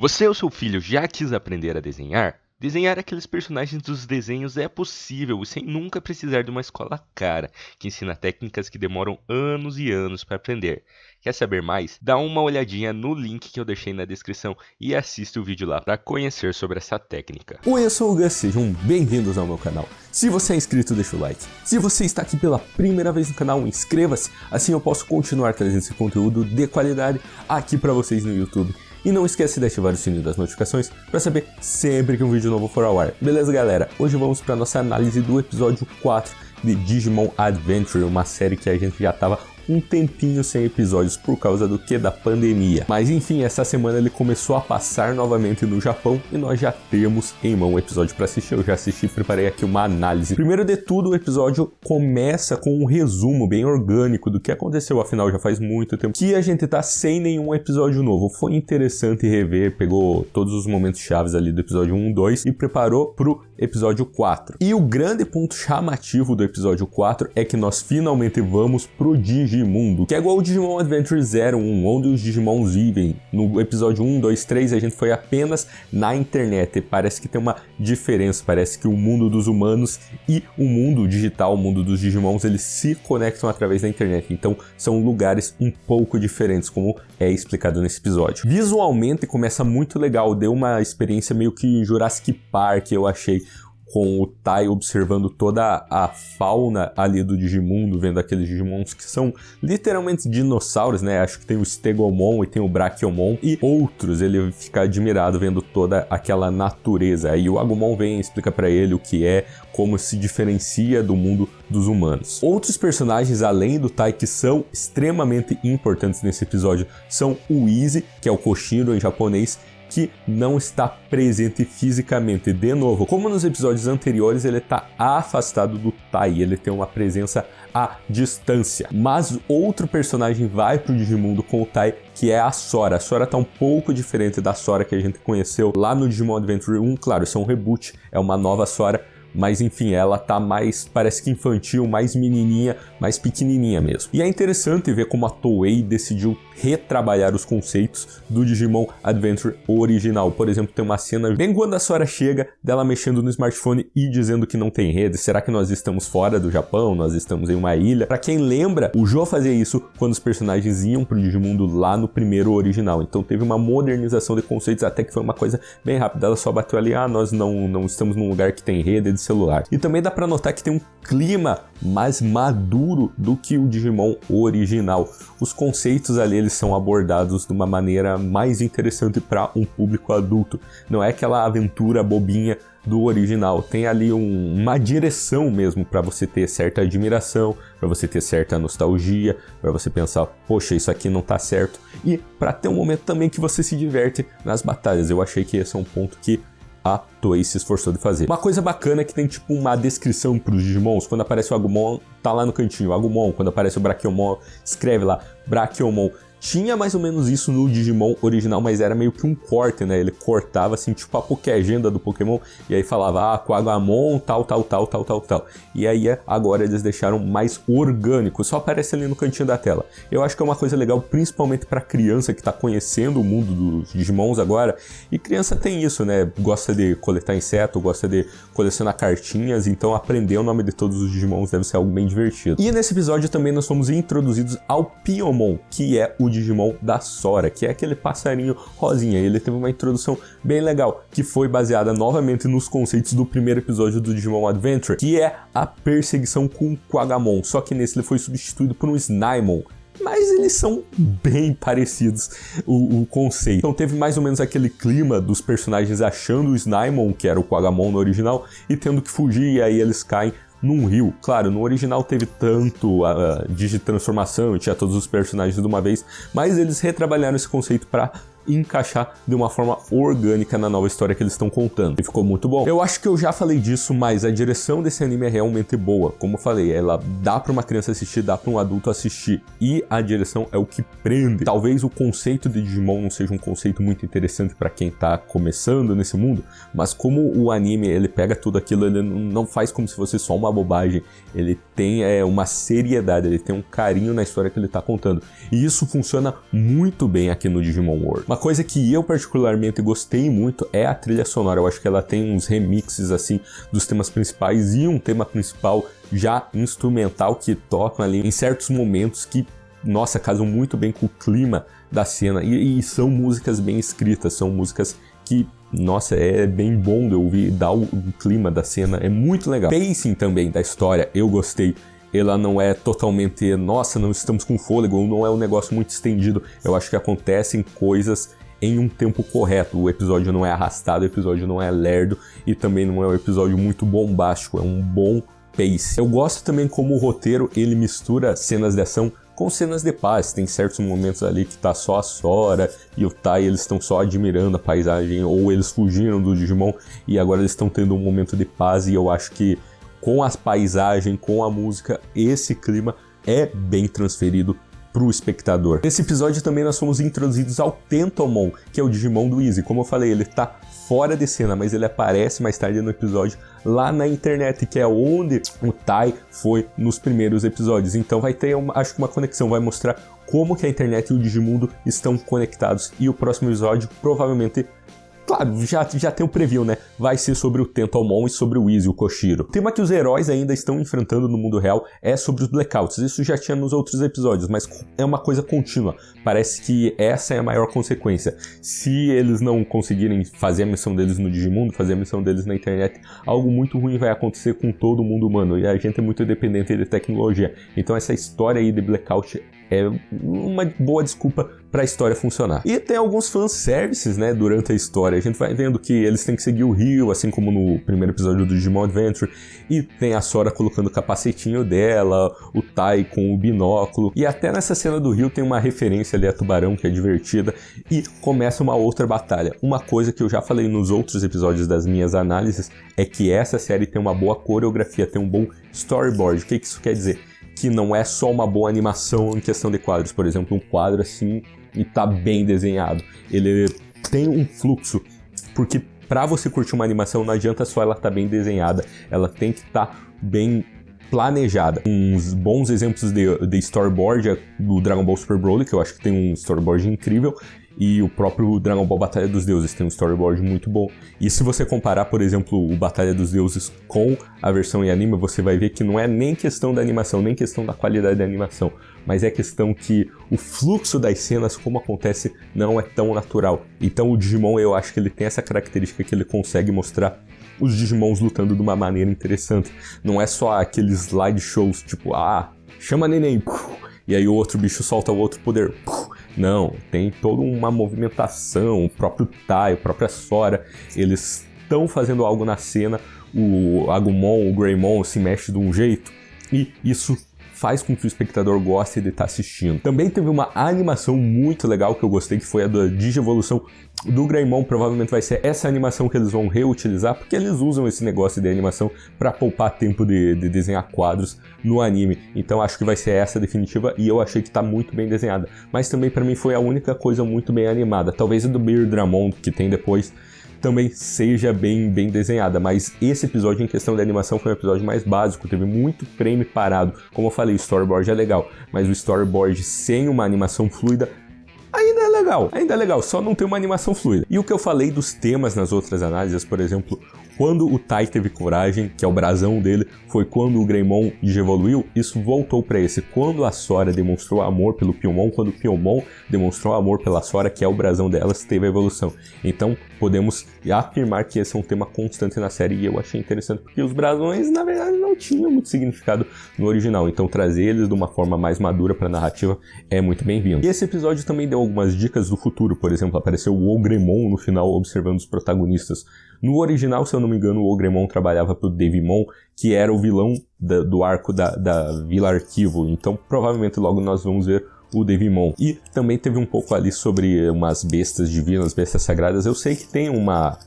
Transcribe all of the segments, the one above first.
Você ou seu filho já quis aprender a desenhar? Desenhar aqueles personagens dos desenhos é possível sem nunca precisar de uma escola cara, que ensina técnicas que demoram anos e anos para aprender. Quer saber mais? Dá uma olhadinha no link que eu deixei na descrição e assiste o vídeo lá para conhecer sobre essa técnica. Oi, eu sou o Gus, sejam bem-vindos ao meu canal. Se você é inscrito, deixa o like. Se você está aqui pela primeira vez no canal, inscreva-se, assim eu posso continuar trazendo esse conteúdo de qualidade aqui para vocês no YouTube. E não esquece de ativar o sininho das notificações para saber sempre que um vídeo novo for ao ar. Beleza, galera? Hoje vamos para nossa análise do episódio 4 de Digimon Adventure, uma série que a gente já estava um tempinho sem episódios por causa do que? Da pandemia. Mas enfim, essa semana ele começou a passar novamente no Japão e nós já temos em mão o episódio para assistir. Eu já assisti e preparei aqui uma análise. Primeiro de tudo, o episódio começa com um resumo bem orgânico do que aconteceu, afinal já faz muito tempo que a gente tá sem nenhum episódio novo. Foi interessante rever, pegou todos os momentos chaves ali do episódio 1, 2 e preparou pro episódio 4. E o grande ponto chamativo do episódio 4 é que nós finalmente vamos pro Digimundo, que é igual o Digimon Adventure 01, onde os Digimons vivem. No episódio 1, 2, 3 a gente foi apenas na internet, e parece que tem uma diferença, parece que o mundo dos humanos e o mundo digital, o mundo dos Digimons, eles se conectam através da internet, então são lugares um pouco diferentes, como é explicado nesse episódio. Visualmente começa muito legal, deu uma experiência meio que Jurassic Park, eu achei, com o Tai observando toda a fauna ali do Digimundo, vendo aqueles Digimons que são literalmente dinossauros, né? Acho que tem o Stegomon e tem o Brachiomon e outros. Ele fica admirado vendo toda aquela natureza. Aí o Agumon vem e explica pra ele o que é, como se diferencia do mundo dos humanos. Outros personagens além do Tai que são extremamente importantes nesse episódio são o Izzy, que é o Koshiro em japonês, que não está presente fisicamente. De novo, como nos episódios anteriores, ele está afastado do Tai, ele tem uma presença à distância. Mas outro personagem vai pro Digimundo com o Tai, que é a Sora. A Sora tá um pouco diferente da Sora que a gente conheceu lá no Digimon Adventure 1. Claro, isso é um reboot, é uma nova Sora, mas enfim, ela tá mais, parece que infantil, mais menininha, mais pequenininha mesmo. E é interessante ver como a Toei decidiu retrabalhar os conceitos do Digimon Adventure original. Por exemplo, tem uma cena bem quando a Sora chega, dela mexendo no smartphone e dizendo que não tem rede. Será que nós estamos fora do Japão? Nós estamos em uma ilha? Pra quem lembra, o Joe fazia isso quando os personagens iam pro Digimundo lá no primeiro original. Então teve uma modernização de conceitos, até que foi uma coisa bem rápida. Ela só bateu ali, nós não estamos num lugar que tem rede de celular. E também dá pra notar que tem um clima mais maduro do que o Digimon original. Os conceitos ali, eles são abordados de uma maneira mais interessante para um público adulto. Não é aquela aventura bobinha do original. Tem ali uma direção mesmo para você ter certa admiração, para você ter certa nostalgia, para você pensar, poxa, isso aqui não tá certo. E para ter um momento também que você se diverte nas batalhas. Eu achei que esse é um ponto que a Toei se esforçou de fazer. Uma coisa bacana é que tem tipo uma descrição para os Digimons. Quando aparece o Agumon, tá lá no cantinho, Agumon. Quando aparece o Brachiomon, escreve lá, Brachiomon. Tinha mais ou menos isso no Digimon original, mas era meio que um corte, né? Ele cortava assim, tipo a Pokéagenda do Pokémon, e aí falava, Quagamon, tal. E aí agora eles deixaram mais orgânico, só aparece ali no cantinho da tela. Eu acho que é uma coisa legal, principalmente pra criança que tá conhecendo o mundo dos Digimons agora, e criança tem isso, né? Gosta de coletar inseto, gosta de colecionar cartinhas, então aprender o nome de todos os Digimons deve ser algo bem divertido. E nesse episódio também nós fomos introduzidos ao Piomon, que é o Digimon da Sora, que é aquele passarinho rosinha. Ele teve uma introdução bem legal, que foi baseada novamente nos conceitos do primeiro episódio do Digimon Adventure, que é a perseguição com o Quagamon, só que nesse ele foi substituído por um Snymon. Mas eles são bem parecidos, o conceito. Então teve mais ou menos aquele clima dos personagens achando o Snymon, que era o Quagamon no original, e tendo que fugir, e aí eles caem num rio. Claro, no original teve tanto a digitransformação, tinha todos os personagens de uma vez, mas eles retrabalharam esse conceito para encaixar de uma forma orgânica na nova história que eles estão contando. E ficou muito bom. Eu acho que eu já falei disso, mas a direção desse anime é realmente boa. Como eu falei, ela dá pra uma criança assistir, dá pra um adulto assistir. E a direção é o que prende. Talvez o conceito de Digimon não seja um conceito muito interessante pra quem tá começando nesse mundo, mas como o anime, ele pega tudo aquilo, ele não faz como se fosse só uma bobagem. Ele tem uma seriedade, ele tem um carinho na história que ele tá contando. E isso funciona muito bem aqui no Digimon World. Uma coisa que eu particularmente gostei muito é a trilha sonora. Eu acho que ela tem uns remixes assim dos temas principais e um tema principal já instrumental que tocam ali em certos momentos que, nossa, casam muito bem com o clima da cena. E são músicas bem escritas, são músicas que, nossa, é bem bom de ouvir, dá o clima da cena, é muito legal. Pacing também da história, eu gostei. Ela não é totalmente, nossa, não estamos com fôlego, ou não é um negócio muito estendido. Eu acho que acontecem coisas em um tempo correto. O episódio não é arrastado, o episódio não é lerdo e também não é um episódio muito bombástico, é um bom pace. Eu gosto também como o roteiro, ele mistura cenas de ação com cenas de paz. Tem certos momentos ali que tá só a Sora e o Tai, eles estão só admirando a paisagem, ou eles fugiram do Digimon e agora eles estão tendo um momento de paz, e eu acho que com a paisagem, com a música, esse clima é bem transferido pro espectador. Nesse episódio também nós fomos introduzidos ao Tentomon, que é o Digimon do Easy. Como eu falei, ele tá fora de cena, mas ele aparece mais tarde no episódio lá na internet, que é onde o Tai foi nos primeiros episódios. Então vai ter, acho que uma conexão, vai mostrar como que a internet e o Digimundo estão conectados. E o próximo episódio provavelmente, claro, já tem o preview, né? Vai ser sobre o Tentomon e sobre o Easy, o Koshiro. O tema que os heróis ainda estão enfrentando no mundo real é sobre os blackouts. Isso já tinha nos outros episódios, mas é uma coisa contínua. Parece que essa é a maior consequência. Se eles não conseguirem fazer a missão deles no Digimundo, fazer a missão deles na internet, algo muito ruim vai acontecer com todo mundo humano. E a gente é muito dependente de tecnologia. Então essa história aí de blackout é uma boa desculpa para a história funcionar. E tem alguns fanservices, né, durante a história. A gente vai vendo que eles têm que seguir o Ryu, assim como no primeiro episódio do Digimon Adventure. E tem a Sora colocando o capacetinho dela, o Tai com o binóculo. E até nessa cena do Ryu tem uma referência ali a Tubarão, que é divertida. E começa uma outra batalha. Uma coisa que eu já falei nos outros episódios das minhas análises é que essa série tem uma boa coreografia, tem um bom storyboard. O que isso quer dizer? Que não é só uma boa animação em questão de quadros. Por exemplo, um quadro assim e tá bem desenhado. Ele tem um fluxo, porque para você curtir uma animação não adianta só ela tá bem desenhada, ela tem que estar bem planejada. Uns bons exemplos de storyboard é do Dragon Ball Super Broly, que eu acho que tem um storyboard incrível, e o próprio Dragon Ball Batalha dos Deuses tem um storyboard muito bom. E se você comparar, por exemplo, o Batalha dos Deuses com a versão em anime, você vai ver que não é nem questão da animação, nem questão da qualidade da animação, mas é questão que o fluxo das cenas, como acontece, não é tão natural. Então o Digimon, eu acho que ele tem essa característica que ele consegue mostrar os Digimons lutando de uma maneira interessante. Não é só aqueles slideshows, tipo, chama neném, e aí o outro bicho solta o outro poder. Não, tem toda uma movimentação, o próprio Tai, a própria Sora, eles estão fazendo algo na cena, o Agumon, o Greymon se mexe de um jeito, e isso faz com que o espectador goste de estar assistindo. Também teve uma animação muito legal que eu gostei, que foi a da Digievolução do Greymon. Provavelmente vai ser essa animação que eles vão reutilizar, porque eles usam esse negócio de animação para poupar tempo de desenhar quadros no anime. Então acho que vai ser essa definitiva, e eu achei que tá muito bem desenhada. Mas também para mim foi a única coisa muito bem animada. Talvez a do Beardramon, que tem depois, também seja bem desenhada, mas esse episódio em questão de animação foi um episódio mais básico, teve muito frame parado. Como eu falei, o storyboard é legal, mas o storyboard sem uma animação fluida ainda é legal, só não tem uma animação fluida. E o que eu falei dos temas nas outras análises, por exemplo, quando o Tai teve coragem, que é o brasão dele, foi quando o Greymon evoluiu, isso voltou pra esse. Quando a Sora demonstrou amor pelo Piomon, quando o Piomon demonstrou amor pela Sora, que é o brasão delas, teve a evolução. Então, podemos afirmar que esse é um tema constante na série, e eu achei interessante, porque os brasões, na verdade, não tinham muito significado no original. Então, trazer eles de uma forma mais madura pra narrativa é muito bem-vindo. E esse episódio também deu algumas dicas do futuro. Por exemplo, apareceu o Ogremon no final, observando os protagonistas. No original, se eu não me engano, o Ogremon trabalhava pro Devimon, que era o vilão do arco da Vila Arquivo. Então, provavelmente, logo nós vamos ver o Devimon. E também teve um pouco ali sobre umas bestas divinas, bestas sagradas. Eu sei que tem uma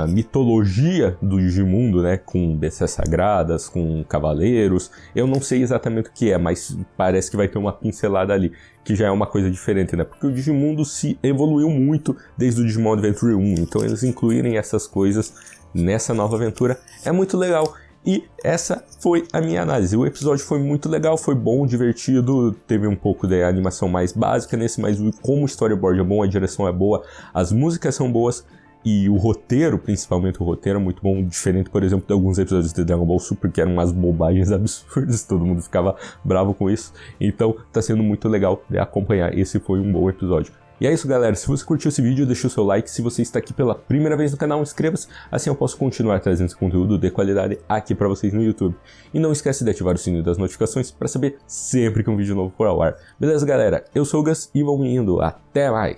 mitologia do Digimundo, né, com bestas sagradas, com cavaleiros. Eu não sei exatamente o que é, mas parece que vai ter uma pincelada ali, que já é uma coisa diferente, né, porque o Digimundo se evoluiu muito desde o Digimon Adventure 1, então eles incluírem essas coisas nessa nova aventura é muito legal. E essa foi a minha análise. O episódio foi muito legal, foi bom, divertido, teve um pouco da animação mais básica nesse, mas como o storyboard é bom, a direção é boa, as músicas são boas, e o roteiro, principalmente o roteiro, é muito bom, diferente, por exemplo, de alguns episódios de Dragon Ball Super, que eram umas bobagens absurdas, todo mundo ficava bravo com isso. Então, tá sendo muito legal de acompanhar. Esse foi um bom episódio. E é isso, galera. Se você curtiu esse vídeo, deixa o seu like. Se você está aqui pela primeira vez no canal, inscreva-se. Assim eu posso continuar trazendo esse conteúdo de qualidade aqui pra vocês no YouTube. E não esquece de ativar o sininho das notificações para saber sempre que um vídeo novo for ao ar. Beleza, galera? Eu sou o Gus e vamos indo. Até mais!